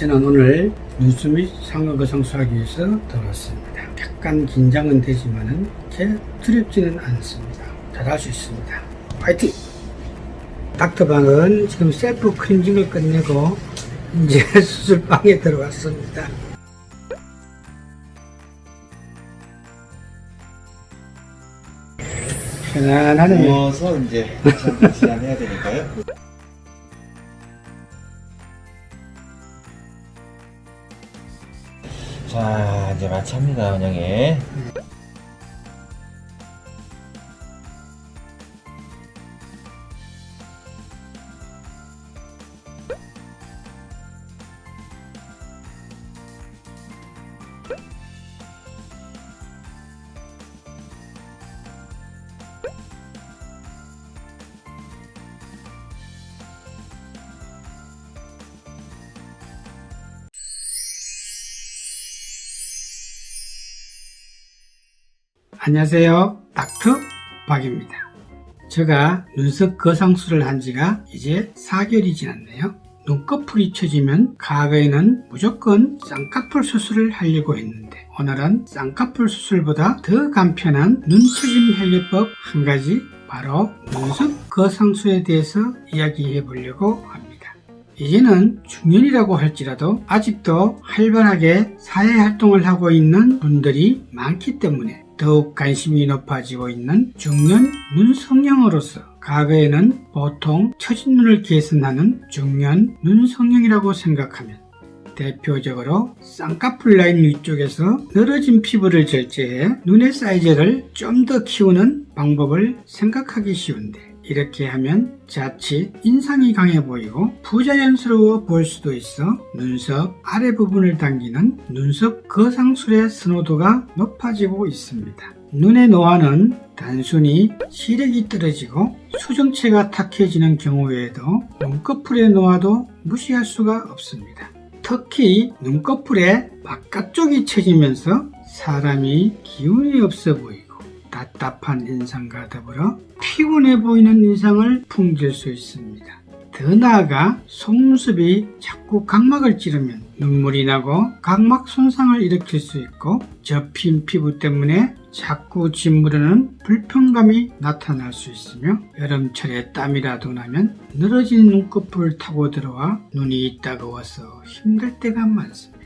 저는 오늘 눈썹 및 상顎거상수하기 위해서 돌아왔습니다. 약간 긴장은 되지만은 이렇게 두렵지는 않습니다. 잘할 수 있습니다. 화이팅! 닥터방은 지금 셀프 클렌징을 끝내고 이제 수술방에 들어왔습니다. 편안하네요. 누워서 이제 잠깐 진행해야 되니까요. 자, 이제 마취합니다, 원영이. 안녕하세요. 닥터 박입니다. 제가 눈썹 거상술을 한 지가 이제 4개월이 지났네요. 눈꺼풀이 처지면 과거에는 무조건 쌍꺼풀 수술을 하려고 했는데 오늘은 쌍꺼풀 수술보다 더 간편한 눈처짐 해결법 한 가지, 바로 눈썹 거상술에 대해서 이야기해 보려고 합니다. 이제는 중년이라고 할지라도 아직도 활발하게 사회활동을 하고 있는 분들이 많기 때문에 더욱 관심이 높아지고 있는 중년 눈 성형으로서 과거에는 보통 처진 눈을 개선하는 중년 눈 성형이라고 생각하면 대표적으로 쌍꺼풀 라인 위쪽에서 늘어진 피부를 절제해 눈의 사이즈를 좀 더 키우는 방법을 생각하기 쉬운데, 이렇게 하면 자칫 인상이 강해 보이고 부자연스러워 보일 수도 있어 눈썹 아래 부분을 당기는 눈썹 거상술의 선호도가 높아지고 있습니다. 눈의 노화는 단순히 시력이 떨어지고 수정체가 탁해지는 경우 외에도 눈꺼풀의 노화도 무시할 수가 없습니다. 특히 눈꺼풀의 바깥쪽이 처지면서 사람이 기운이 없어 보이고 답답한 인상과 더불어 피곤해 보이는 인상을 풍길 수 있습니다. 더 나아가 속눈썹이 자꾸 각막을 찌르면 눈물이 나고 각막 손상을 일으킬 수 있고, 접힌 피부 때문에 자꾸 짓무르는 불편감이 나타날 수 있으며, 여름철에 땀이라도 나면 늘어진 눈꺼풀을 타고 들어와 눈이 따가워서 힘들 때가 많습니다.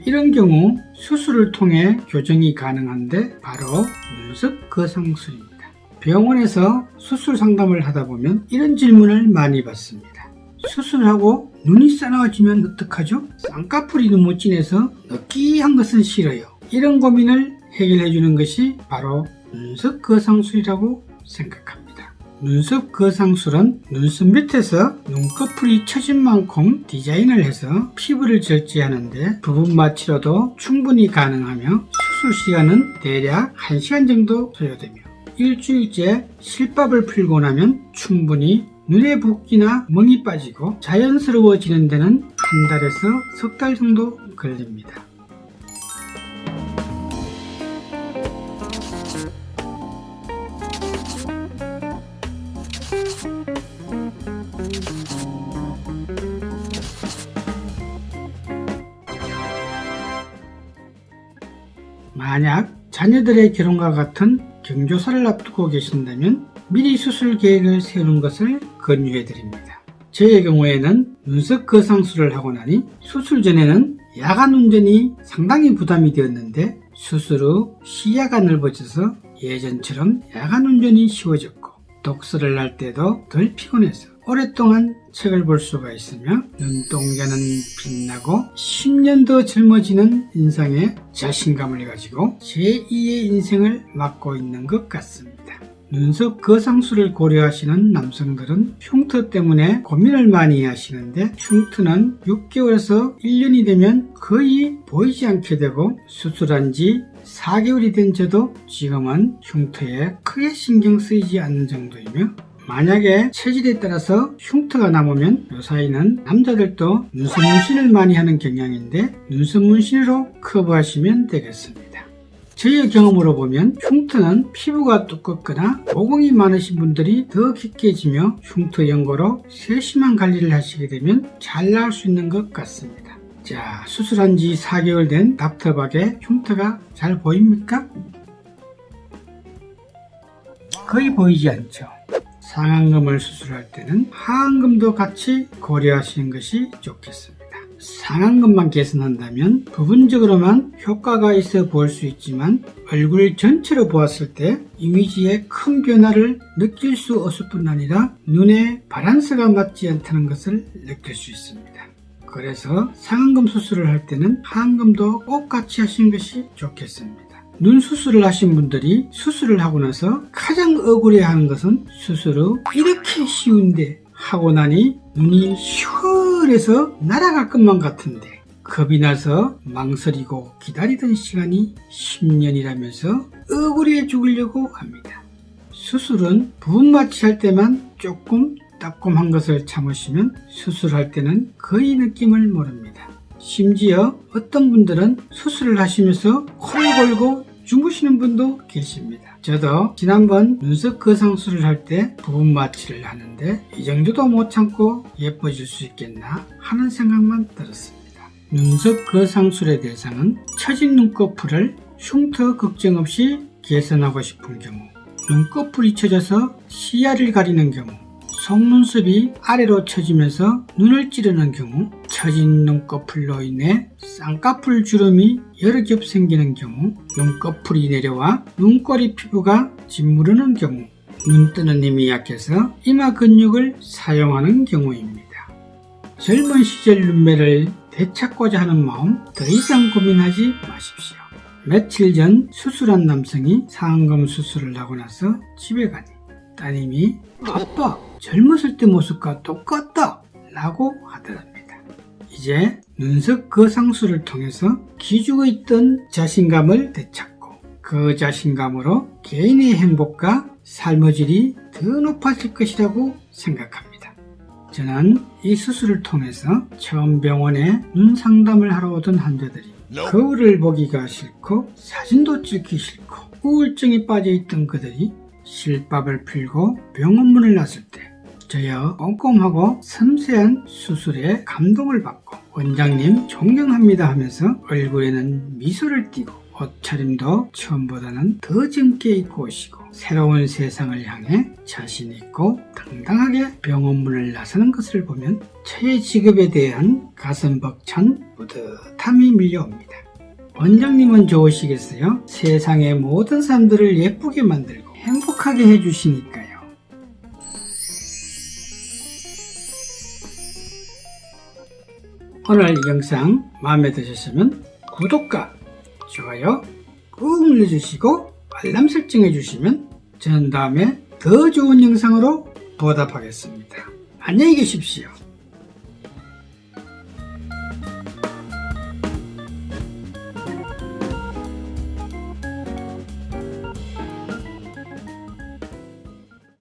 이런 경우 수술을 통해 교정이 가능한데 바로 눈썹 거상술입니다. 병원에서 수술 상담을 하다 보면 이런 질문을 많이 받습니다. 수술하고 눈이 싸나워지면 어떡하죠? 쌍꺼풀이 너무 진해서 느끼한 것은 싫어요. 이런 고민을 해결해 주는 것이 바로 눈썹 거상술이라고 생각합니다. 눈썹 거상술은 눈썹 밑에서 눈꺼풀이 처진 만큼 디자인을 해서 피부를 절제하는데 부분 마취로도 충분히 가능하며 수술 시간은 대략 1시간 정도 소요되며 일주일째 실밥을 풀고 나면 충분히 눈의 붓기나 멍이 빠지고 자연스러워지는 데는 한 달에서 석 달 정도 걸립니다. 만약 자녀들의 결혼과 같은 경조사를 앞두고 계신다면 미리 수술 계획을 세우는 것을 권유해 드립니다. 저의 경우에는 눈썹 거상술을 하고 나니 수술 전에는 야간 운전이 상당히 부담이 되었는데 수술 후 시야가 넓어져서 예전처럼 야간 운전이 쉬워졌고, 독서를 할 때도 덜 피곤해서 오랫동안 책을 볼 수가 있으며 눈동자는 빛나고 10년 더 젊어지는 인상에 자신감을 가지고 제2의 인생을 맞고 있는 것 같습니다. 눈썹 거상술을 고려하시는 남성들은 흉터 때문에 고민을 많이 하시는데, 흉터는 6개월에서 1년이 되면 거의 보이지 않게 되고 수술한 지 4개월이 된 저도 지금은 흉터에 크게 신경 쓰이지 않는 정도이며, 만약에 체질에 따라서 흉터가 남으면 요사이는 남자들도 눈썹 문신을 많이 하는 경향인데 눈썹 문신으로 커버하시면 되겠습니다. 저희의 경험으로 보면 흉터는 피부가 두껍거나 모공이 많으신 분들이 더 깊게 지며 흉터 연고로 세심한 관리를 하시게 되면 잘 나을 수 있는 것 같습니다. 자, 수술한 지 4개월 된 닥터박의 흉터가 잘 보입니까? 거의 보이지 않죠. 상안검을 수술할 때는 하안검도 같이 고려하시는 것이 좋겠습니다. 상안검만 개선한다면 부분적으로만 효과가 있어 보일 수 있지만 얼굴 전체로 보았을 때 이미지에 큰 변화를 느낄 수 없을 뿐 아니라 눈에 바란스가 맞지 않다는 것을 느낄 수 있습니다. 그래서 상안검 수술을 할 때는 하안검도 꼭 같이 하시는 것이 좋겠습니다. 눈 수술을 하신 분들이 수술을 하고 나서 가장 억울해하는 것은 수술 후 이렇게 쉬운데 하고 나니 눈이 시원해서 날아갈 것만 같은데 겁이 나서 망설이고 기다리던 시간이 10년이라면서 억울해 죽으려고 합니다. 수술은 부분 마취할 때만 조금 따끔한 것을 참으시면 수술할 때는 거의 느낌을 모릅니다. 심지어 어떤 분들은 수술을 하시면서 코를 골고 주무시는 분도 계십니다. 저도 지난번 눈썹 거상술을 할 때 부분 마취를 하는데 이 정도도 못 참고 예뻐질 수 있겠나 하는 생각만 들었습니다. 눈썹 거상술의 대상은 처진 눈꺼풀을 흉터 걱정 없이 개선하고 싶은 경우, 눈꺼풀이 처져서 시야를 가리는 경우, 속눈썹이 아래로 처지면서 눈을 찌르는 경우, 처진 눈꺼풀로 인해 쌍꺼풀 주름이 여러 겹 생기는 경우, 눈꺼풀이 내려와 눈꼬리 피부가 짓무르는 경우, 눈 뜨는 힘이 약해서 이마 근육을 사용하는 경우입니다. 젊은 시절 눈매를 되찾고자 하는 마음 더 이상 고민하지 마십시오. 며칠 전 수술한 남성이 상안검 수술을 하고 나서 집에 가니 따님이 아빠 젊었을 때 모습과 똑같다 라고 하더랍니다. 이제 눈썹 거상술을 통해서 기죽어 있던 자신감을 되찾고 그 자신감으로 개인의 행복과 삶의 질이 더 높아질 것이라고 생각합니다. 저는 이 수술을 통해서 처음 병원에 눈 상담을 하러 오던 환자들이 거울을 보기가 싫고 사진도 찍기 싫고 우울증에 빠져있던 그들이 실밥을 풀고 병원문을 났을 때 저여 꼼꼼하고 섬세한 수술에 감동을 받고 원장님 존경합니다 하면서 얼굴에는 미소를 띠고 옷차림도 처음보다는 더 젊게 입고 오시고 새로운 세상을 향해 자신있고 당당하게 병원문을 나서는 것을 보면 저의 직업에 대한 가슴 벅찬 뿌듯함이 밀려옵니다. 원장님은 좋으시겠어요? 세상의 모든 사람들을 예쁘게 만들고 행복하게 해주시니까요. 오늘 이 영상 마음에 드셨으면 구독과 좋아요 꾹 눌러주시고 알람 설정해 주시면 저는 다음에 더 좋은 영상으로 보답하겠습니다. 안녕히 계십시오.